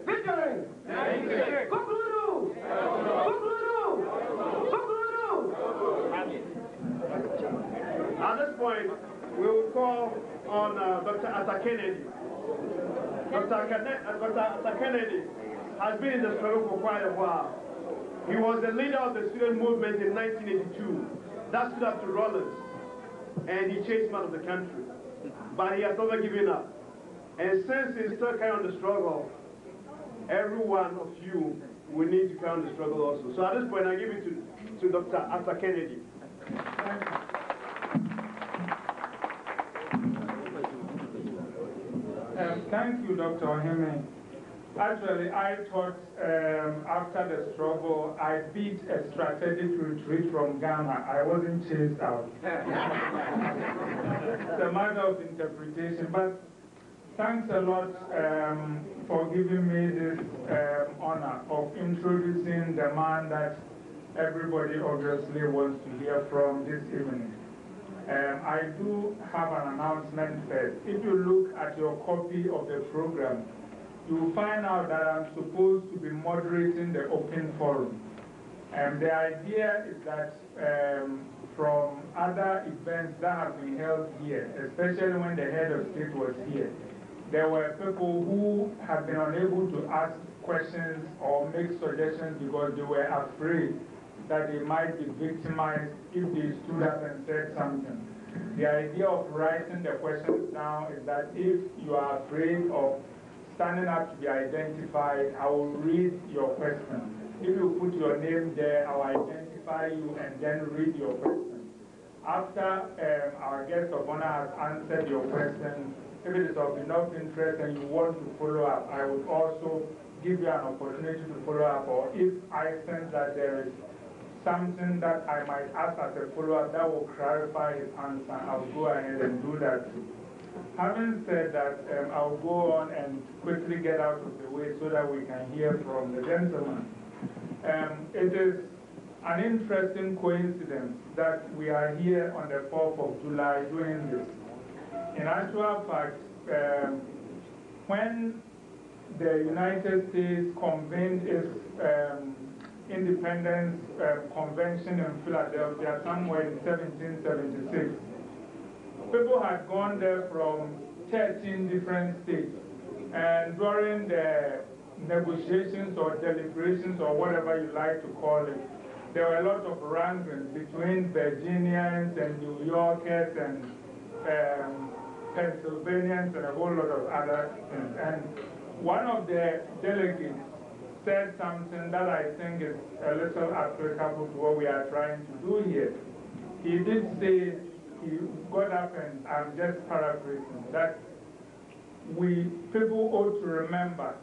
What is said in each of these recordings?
Victory! Concludu! At this point, we will call on Dr. Kennedy. Dr. Kennedy has been in the struggle for quite a while. He was the leader of the student movement in 1982. That stood up to Rollins, and he chased him out of the country. But he has never given up. And since he's still carrying on the struggle, every one of you will need to carry on the struggle also. So at this point, I give it to Dr. Kennedy. Thank you, Dr. Ohime. Actually, I thought after the struggle, I beat a strategic retreat from Ghana. I wasn't chased out. It's a matter of interpretation, but thanks a lot for giving me this honor of introducing the man that everybody obviously wants to hear from this evening. I do have an announcement first. If you look at your copy of the program, you will find out that I'm supposed to be moderating the open forum. The idea is that from other events that have been held here, especially when the head of state was here, there were people who have been unable to ask questions or make suggestions because they were afraid that they might be victimized if they stood up and said something. The idea of writing the questions down is that if you are afraid of standing up to be identified, I will read your question. If you put your name there, I will identify you and then read your question. After our guest of honor has answered your question, if it is of enough interest and you want to follow up, I would also give you an opportunity to follow up, or if I sense that there is something that I might ask as a follow-up that will clarify his answer, I'll go ahead and do that too. Having said that, I'll go on and quickly get out of the way so that we can hear from the gentleman. It is an interesting coincidence that we are here on the 4th of July doing this. In actual fact, when the United States convened its Independence Convention in Philadelphia somewhere in 1776, people had gone there from 13 different states, and during the negotiations or deliberations or whatever you like to call it, there were a lot of wranglings between Virginians and New Yorkers and Pennsylvanians and a whole lot of other things. And one of the delegates said something that I think is a little applicable to what we are trying to do here. He did say, he got up and I'm just paraphrasing, that people ought to remember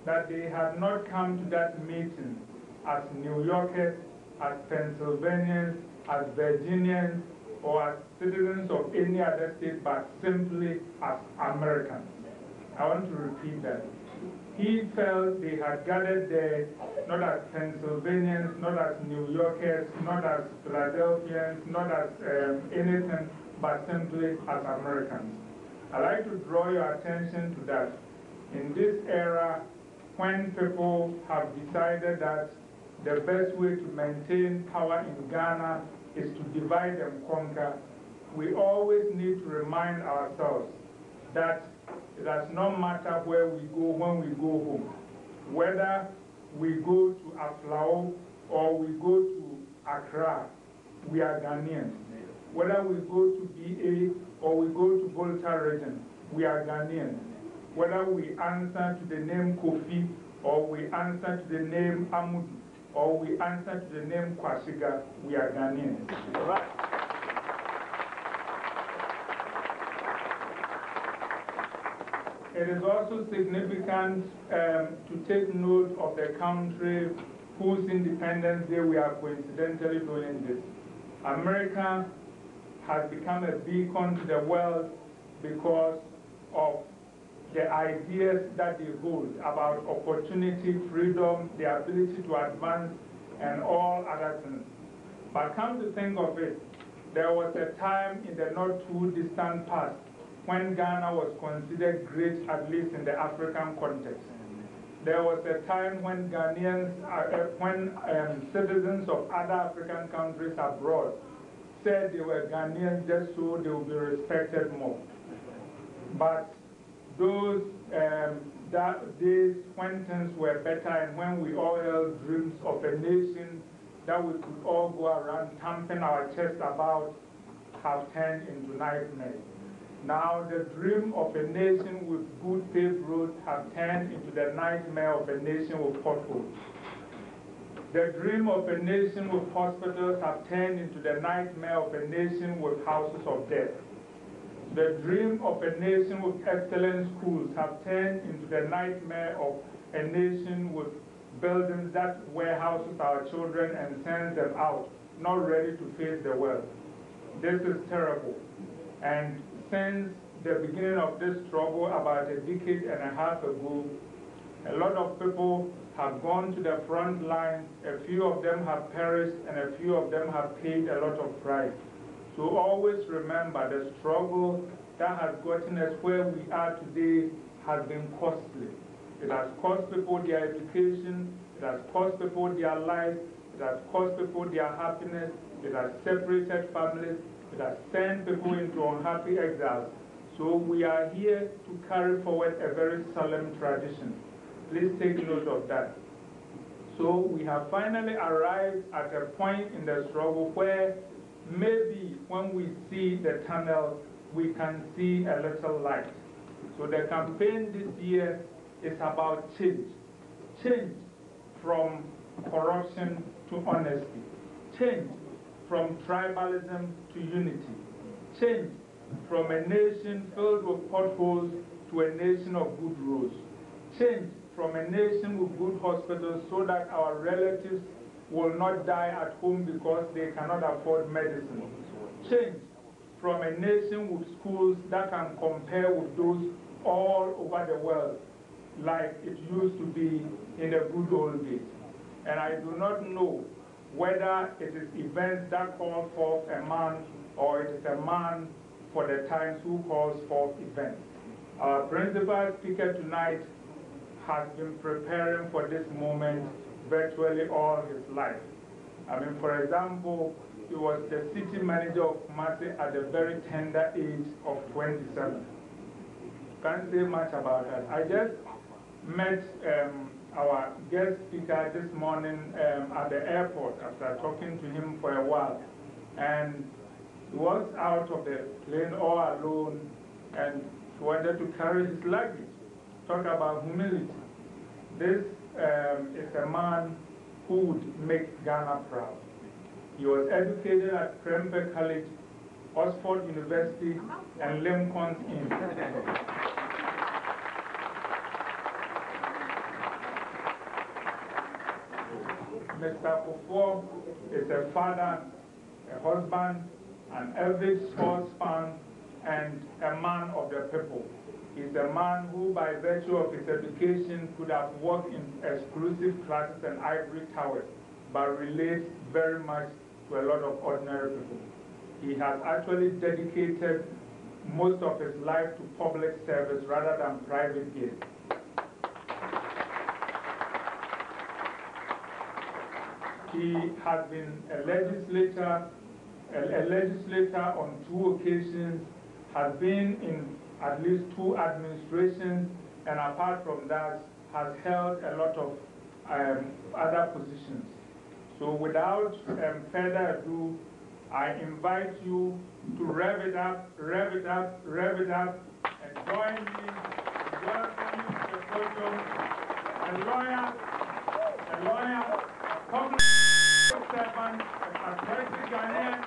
that they had not come to that meeting as New Yorkers, as Pennsylvanians, as Virginians, or as citizens of any other state, but simply as Americans. I want to repeat that. He felt they had gathered there not as Pennsylvanians, not as New Yorkers, not as Philadelphians, not as anything, but simply as Americans. I'd like to draw your attention to that. In this era, when people have decided that the best way to maintain power in Ghana is to divide and conquer, we always need to remind ourselves that it does not matter where we go when we go home. Whether we go to Aflao or we go to Accra, we are Ghanaians. Whether we go to BA or we go to Volta region, we are Ghanaians. Whether we answer to the name Kofi or we answer to the name Amudu or we answer to the name Kwasiga, we are Ghanaians. All right. It is also significant to take note of the country whose Independence Day we are coincidentally doing this. America has become a beacon to the world because of the ideas that they hold about opportunity, freedom, the ability to advance, and all other things. But come to think of it, there was a time in the not too distant past when Ghana was considered great, at least in the African context. There was a time when Ghanaians, citizens of other African countries abroad said they were Ghanaians just so they would be respected more. But those days when things were better and when we all held dreams of a nation that we could all go around thumping our chests about have turned into nightmares. Now the dream of a nation with good paved roads have turned into the nightmare of a nation with potholes. The dream of a nation with hospitals have turned into the nightmare of a nation with houses of death. The dream of a nation with excellent schools have turned into the nightmare of a nation with buildings that warehouses our children and sends them out, not ready to face the world. This is terrible. And since the beginning of this struggle about a decade and a half ago, a lot of people have gone to the front lines, a few of them have perished, and a few of them have paid a lot of price. So always remember the struggle that has gotten us where we are today has been costly. It has cost people their education, it has cost people their lives, it has cost people their happiness, it has separated families, it has sent people into unhappy exiles. So we are here to carry forward a very solemn tradition. Please take note of that. So we have finally arrived at a point in the struggle where maybe when we see the tunnel, we can see a little light. So the campaign this year is about change. Change from corruption to honesty. Change from tribalism to unity. Change from a nation filled with potholes to a nation of good roads. Change from a nation with good hospitals so that our relatives will not die at home because they cannot afford medicine. Change from a nation with schools that can compare with those all over the world like it used to be in the good old days. And I do not know whether it is events that call forth a man or it is a man for the times who calls forth events. Our principal speaker tonight has been preparing for this moment virtually all his life. I mean, for example, he was the city manager of Kumasi at the very tender age of 27. Can't say much about that. I just met our guest speaker this morning at the airport after talking to him for a while. And he was out of the plane all alone and he wanted to carry his luggage. Talk about humility. This is a man who would make Ghana proud. He was educated at Prempeh College, Oxford University, and Lincoln's Inn. Mr. Kufour is a father, a husband, an avid sports fan, and a man of the people. He's a man who, by virtue of his education, could have worked in exclusive classes and ivory towers, but relates very much to a lot of ordinary people. He has actually dedicated most of his life to public service rather than private gain. He has been a legislator on 2 occasions, has been in at least 2 administrations, and apart from that, has held a lot of other positions. So without further ado, I invite you to rev it up, rev it up, rev it up, and join me in welcoming to the podium a lawyer, a public servant, a patriotic Ghanaian,